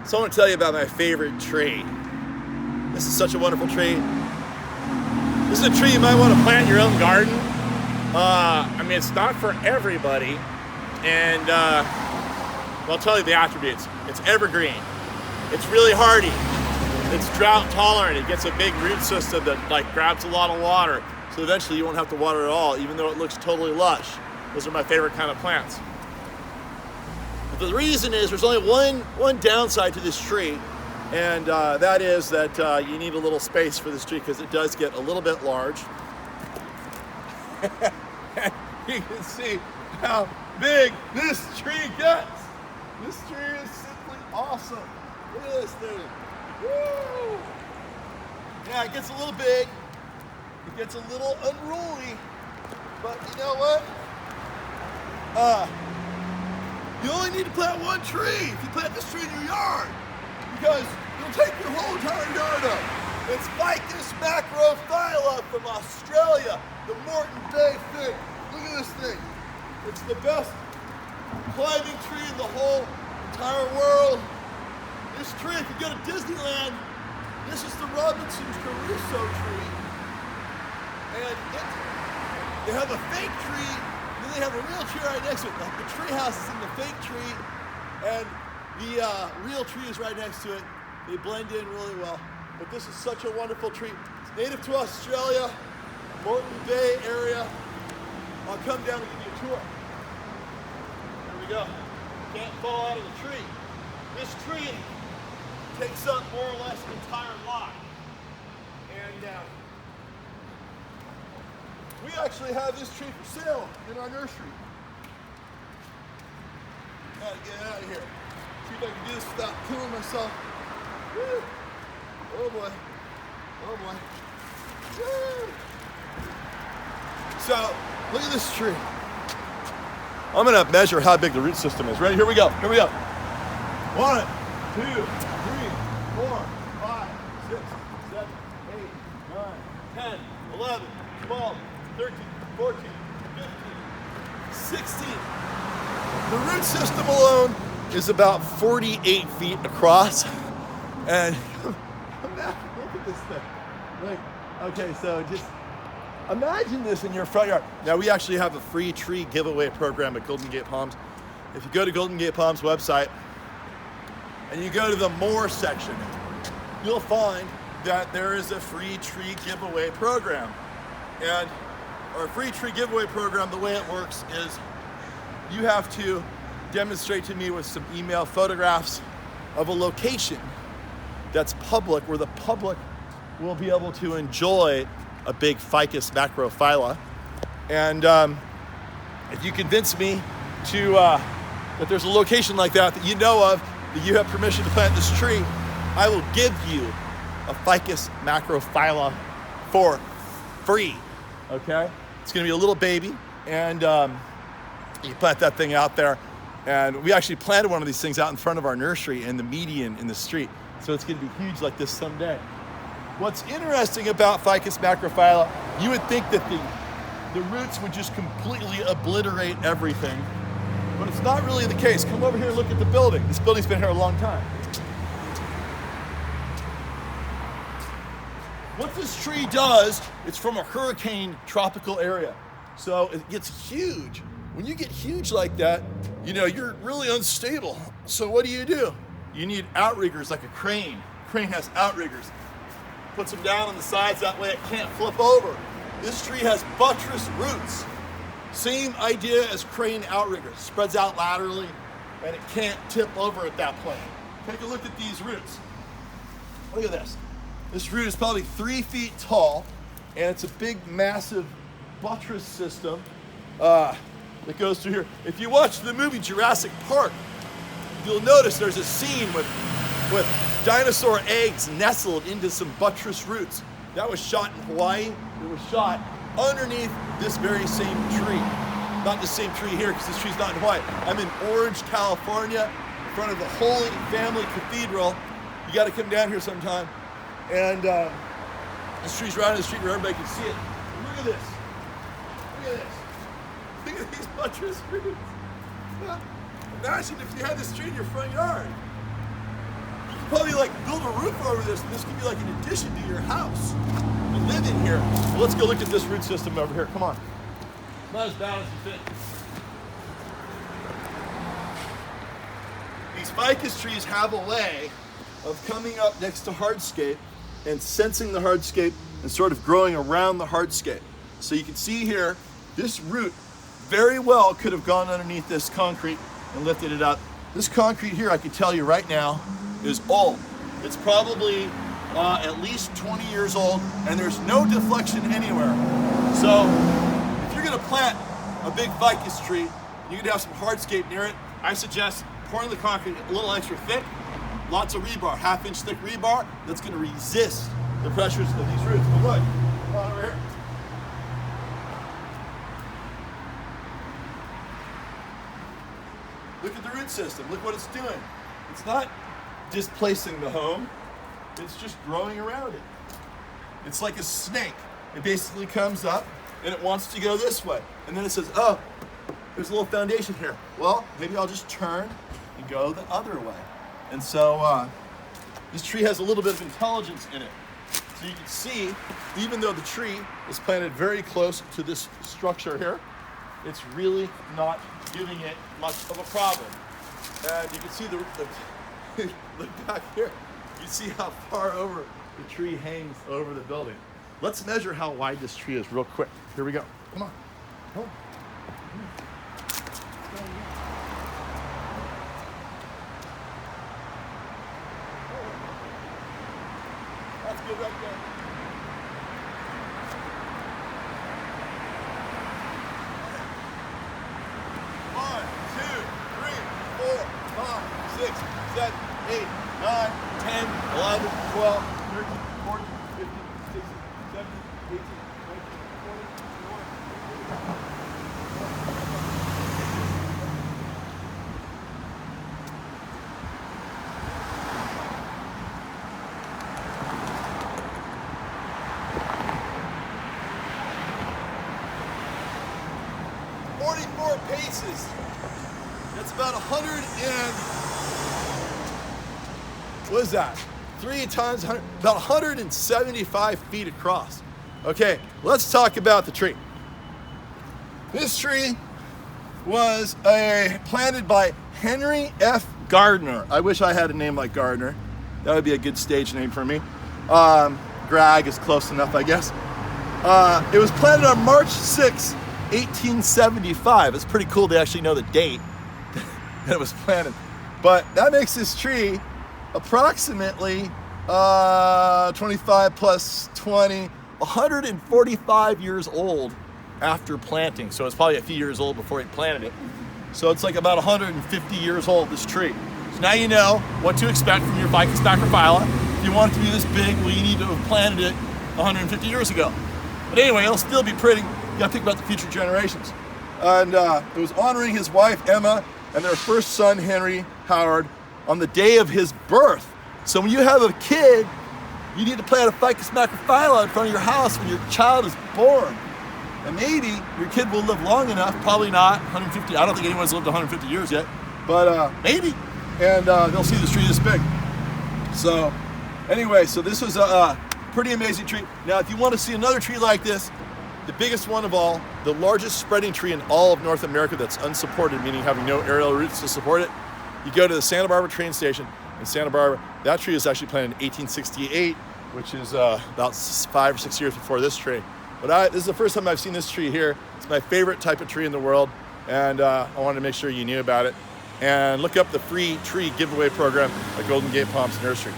So I want to tell you about my favorite tree. This is such a wonderful tree. This is a tree you might want to plant in your own garden. I mean, it's not for everybody. And well, I'll tell you the attributes. It's evergreen. It's really hardy. It's drought tolerant. It gets a big root system that like grabs a lot of water. So eventually you won't have to water at all, even though it looks totally lush. Those are my favorite kind of plants. But the reason is there's only one downside to this tree, and that is that you need a little space for this tree because it does get a little bit large. You can see how big this tree gets. This tree is simply awesome. Look at this thing. Woo! Yeah, it gets a little big. It gets a little unruly, but you know what? You only need to plant one tree if you plant this tree in your yard, because it'll take your whole entire yard up. It's Ficus macrophylla from Australia, the Moreten Bay Fig. Look at this thing. It's the best climbing tree in the whole entire world. This tree, if you go to Disneyland, this is the Robinson Crusoe tree. And they have a fake tree, and then they have a real tree right next to it. Like the tree house is in the fake tree, and the real tree is right next to it. They blend in really well. But this is such a wonderful tree. It's native to Australia, Moreten Bay area. I'll come down and give you a tour. Here we go. Can't fall out of the tree. This tree takes up more or less an entire lot. And we actually have this tree for sale in our nursery. Gotta get out of here. See if I can do this without killing myself. Woo. Oh boy. Oh boy. Woo. So, look at this tree. I'm gonna measure how big the root system is. Ready? Here we go. Here we go. 1, 2, 3, 4, 5, 6, 7, 8, 9, 10, 11, 12, 13, 14, 15, 16. The root system alone is about 48 feet across. And look at this thing. Like, okay, so just imagine this in your front yard. Now, we actually have a free tree giveaway program at Golden Gate Palms. If you go to Golden Gate Palms website and you go to the More section, you'll find that there is a free tree giveaway program. And our free tree giveaway program, the way it works is you have to demonstrate to me with some email photographs of a location that's public, where the public will be able to enjoy a big Ficus macrophylla. And if you convince me to that there's a location like that that you know of, that you have permission to plant this tree, I will give you a Ficus macrophylla for free. Okay? It's gonna be a little baby, and you plant that thing out there. And we actually planted one of these things out in front of our nursery in the median in the street. So it's gonna be huge like this someday. What's interesting about Ficus macrophylla, you would think that the roots would just completely obliterate everything, but it's not really the case. Come over here and look at the building. This building's been here a long time. What this tree does, it's from a hurricane tropical area. So it gets huge. When you get huge like that, you know, you're really unstable. So what do? You need outriggers like a crane. Crane has outriggers. Puts them down on the sides, that way it can't flip over. This tree has buttress roots. Same idea as crane outriggers. Spreads out laterally and it can't tip over at that point. Take a look at these roots. Look at this. This root is probably 3 feet tall, and it's a big, massive buttress system that goes through here. If you watch the movie Jurassic Park, you'll notice there's a scene with dinosaur eggs nestled into some buttress roots. That was shot in Hawaii. It was shot underneath this very same tree. Not the same tree here, because this tree's not in Hawaii. I'm in Orange, California, in front of the Holy Family Cathedral. You gotta come down here sometime. And this tree's right on the street where everybody can see it. Look at this. Look at this. Look at these buttress roots. Imagine if you had this tree in your front yard. probably like build a roof over this, and this could be like an addition to your house. And live in here. Well, let's go look at this root system over here. Come on. Not as bad as you think. These ficus trees have a way of coming up next to hardscape and sensing the hardscape and sort of growing around the hardscape. So you can see here, this root very well could have gone underneath this concrete and lifted it up. This concrete here, I can tell you right now, is old. It's probably at least 20 years old, and there's no deflection anywhere. So if you're gonna plant a big ficus tree, and you're gonna have some hardscape near it, I suggest pouring the concrete a little extra thick, lots of rebar, 1/2 inch thick rebar, that's gonna resist the pressures of these roots. But look, come on over here. Look at the root system, look what it's doing. It's not displacing the home, it's just growing around it. It's like a snake. It basically comes up and it wants to go this way. And then it says, oh, there's a little foundation here. Well, maybe I'll just turn and go the other way. And so this tree has a little bit of intelligence in it. So you can see, even though the tree is planted very close to this structure here, it's really not giving it much of a problem. And you can see the look back here. You see how far over the tree hangs over the building. Let's measure how wide this tree is real quick. Here we go. Come on. Come on. That's good right there. One, two, three, four, 5, 6, 7, 8, 9, 10, 11, 12, 13, 14, 15, 16, 17, 18, 19, 44 paces. That's about 100 and, what is that? 3 times 100, about 175 feet across. Okay, let's talk about the tree. This tree was planted by Henry F. Gardner. I wish I had a name like Gardner. That would be a good stage name for me. Greg is close enough, I guess. It was planted on March 6, 1875. It's pretty cool to actually know the date that it was planted. But that makes this tree approximately 25 plus 20, 145 years old after planting. So it's probably a few years old before he planted it. So it's like about 150 years old, this tree. So now you know what to expect from your Ficus macrophylla. If you want it to be this big, well, you need to have planted it 150 years ago. But anyway, it'll still be pretty. You gotta think about the future generations. And it was honoring his wife, Emma, and their first son, Henry Howard, on the day of his birth. So when you have a kid, you need to plant a Ficus macrophylla in front of your house when your child is born. And maybe your kid will live long enough, probably not 150, I don't think anyone's lived 150 years yet, but maybe, and they'll see this tree this big. So anyway, so this was a pretty amazing tree. Now, if you want to see another tree like this, the biggest one of all, the largest spreading tree in all of North America that's unsupported, meaning having no aerial roots to support it, you go to the Santa Barbara train station in Santa Barbara. That tree was actually planted in 1868, which is about 5 or 6 years before this tree. But this is the first time I've seen this tree here. It's my favorite type of tree in the world, and I wanted to make sure you knew about it. And look up the free tree giveaway program at Golden Gate Palms Nursery.